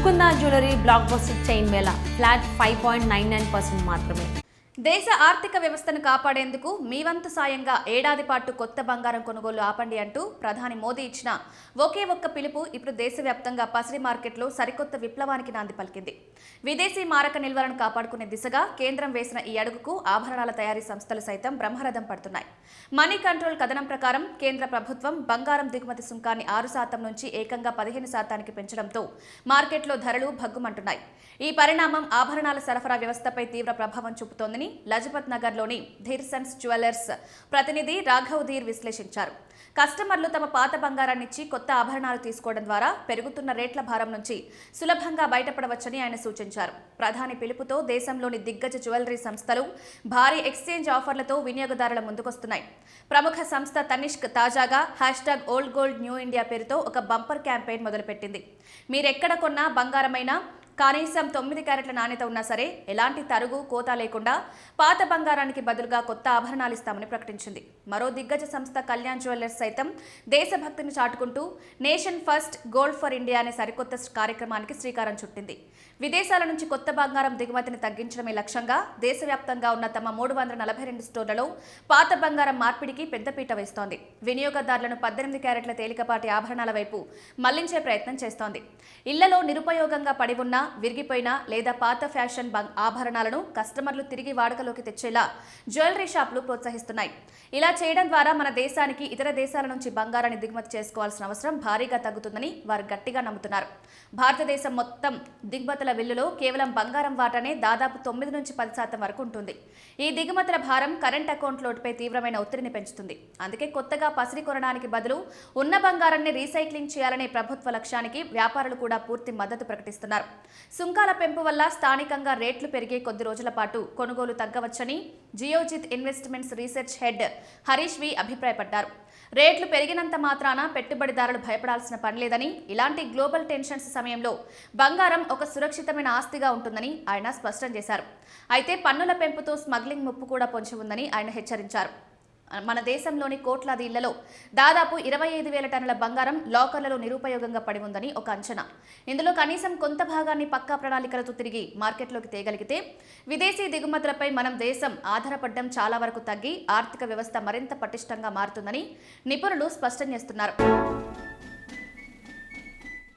Mukunda jewellery block buster chain Mela flat 5.99% మాత్రమే. దేశ ఆర్థిక వ్యవస్థను కాపాడేందుకు మీ వంతు సాయంగా ఏడాది పాటు కొత్త బంగారం కొనుగోలు ఆపండి అంటూ ప్రధాని మోదీ ఇచ్చిన ఒకే ఒక్క పిలుపు ఇప్పుడు దేశవ్యాప్తంగా పసిడి మార్కెట్లో సరికొత్త విప్లవానికి నాంది పలికింది. విదేశీ మారక నిల్వలను కాపాడుకునే దిశగా కేంద్రం వేసిన ఈ అడుగుకు ఆభరణాల తయారీ సంస్థలు సైతం బ్రహ్మరథం పడుతున్నాయి. మనీ కంట్రోల్ కథనం ప్రకారం కేంద్ర ప్రభుత్వం బంగారం దిగుమతి సుంకాన్ని 6% నుంచి ఏకంగా 15% పెంచడంతో మార్కెట్లో ధరలు భగ్గుమంటున్నాయి. ఈ పరిణామం ఆభరణాల సరఫరా వ్యవస్థపై తీవ్ర ప్రభావం చూపుతోందని లజపత్ నగర్లోని ధీర్సన్స్ జ్యువెలర్స్ ప్రతినిధి రాఘవ్ ధీర్ విశ్లేషించారు. కస్టమర్లు తమ పాత బంగారాన్నిచ్చి కొత్త ఆభరణాలు తీసుకోవడం ద్వారా పెరుగుతున్న రేట్ల భారం నుంచి సులభంగా బయటపడవచ్చని ఆయన సూచించారు. ప్రధాని పిలుపుతో దేశంలోని దిగ్గజ జ్యువెలరీ సంస్థలు భారీ ఎక్స్చేంజ్ ఆఫర్లతో వినియోగదారుల ముందుకొస్తున్నాయి. ప్రముఖ సంస్థ తనిష్క్ తాజాగా #ఓల్డ్ గోల్డ్ న్యూ ఇండియా పేరుతో ఒక బంపర్ క్యాంపెయిన్ మొదలుపెట్టింది. మీరెక్కడ కొన్నా బంగారమైనా కనీసం 9 క్యారెట్ల నాణ్యత ఉన్నా సరే ఎలాంటి తరుగు కోత లేకుండా పాత బంగారానికి బదులుగా కొత్త ఆభరణాలు ఇస్తామని ప్రకటించింది. మరో దిగ్గజ సంస్థ కళ్యాణ్ జ్యువెలర్స్ సైతం దేశభక్తిని చాటుకుంటూ nation first gold for India అనే సరికొత్త కార్యక్రమానికి శ్రీకారం చుట్టింది. విదేశాల నుంచి కొత్త బంగారం దిగుమతిని తగ్గించడమే లక్ష్యంగా దేశవ్యాప్తంగా ఉన్న తమ 342 స్టోర్లలో పాత బంగారం మార్పిడికి పెద్దపీట వేస్తోంది. వినియోగదారులను 18 క్యారెట్ల తేలికపాటి ఆభరణాల వైపు మళ్లించే ప్రయత్నం చేస్తోంది. ఇళ్లలో నిరుపయోగంగా పడి ఉన్న విరిగిపోయిన లేదా పాత ఫ్యాషన్ ఆభరణాలను కస్టమర్లు తిరిగి వాడుకలోకి తెచ్చేలా జ్యువెలరీ షాపులు ప్రోత్సహిస్తున్నాయి. ఇలా చేయడం ద్వారా మన దేశానికి ఇతర దేశాల నుంచి బంగారాన్ని దిగుమతి చేసుకోవాల్సిన అవసరం భారీగా తగ్గుతుందని వారు గట్టిగా నమ్ముతున్నారు. భారతదేశం మొత్తం దిగుమతుల బిల్లులో కేవలం బంగారం వాటానే దాదాపు 9 నుంచి 10% వరకు ఉంటుంది. ఈ దిగుమతుల భారం కరెంట్ అకౌంట్ లోటుపై తీవ్రమైన ఒత్తిడిని పెంచుతుంది. అందుకే కొత్తగా పసిడి కొనడానికి బదులు ఉన్న బంగారాన్ని రీసైక్లింగ్ చేయాలనే ప్రభుత్వ లక్ష్యానికి వ్యాపారులు కూడా పూర్తి మద్దతు ప్రకటిస్తున్నారు. సుంకాల పెంపు వల్ల స్థానికంగా రేట్లు పెరిగే కొద్ది రోజుల పాటు కొనుగోలు తగ్గవచ్చని Geojit Investments research head Harish V అభిప్రాయపడ్డారు. రేట్లు పెరిగినంత మాత్రాన పెట్టుబడిదారులు భయపడాల్సిన పనిలేదని, ఇలాంటి గ్లోబల్ టెన్షన్స్ సమయంలో బంగారం ఒక సురక్షితమైన ఆస్తిగా ఉంటుందని ఆయన స్పష్టం చేశారు. అయితే పన్నుల పెంపుతో స్మగ్లింగ్ ముప్పు కూడా పొంచి ఉందని ఆయన హెచ్చరించారు. మన దేశంలోని కోట్లాది ఇళ్లలో దాదాపు 25,000 టన్నుల బంగారం లాకర్లలో నిరుపయోగంగా పడి ఉందని ఒక అంచనా. ఇందులో కనీసం కొంత భాగాన్ని పక్కా ప్రణాళికలతో తిరిగి మార్కెట్లోకి తేగలిగితే విదేశీ దిగుమతులపై మనం దేశం ఆధారపడడం చాలా వరకు తగ్గి ఆర్థిక వ్యవస్థ మరింత పటిష్టంగా మారుతుందని నిపుణులు స్పష్టం చేస్తున్నారు.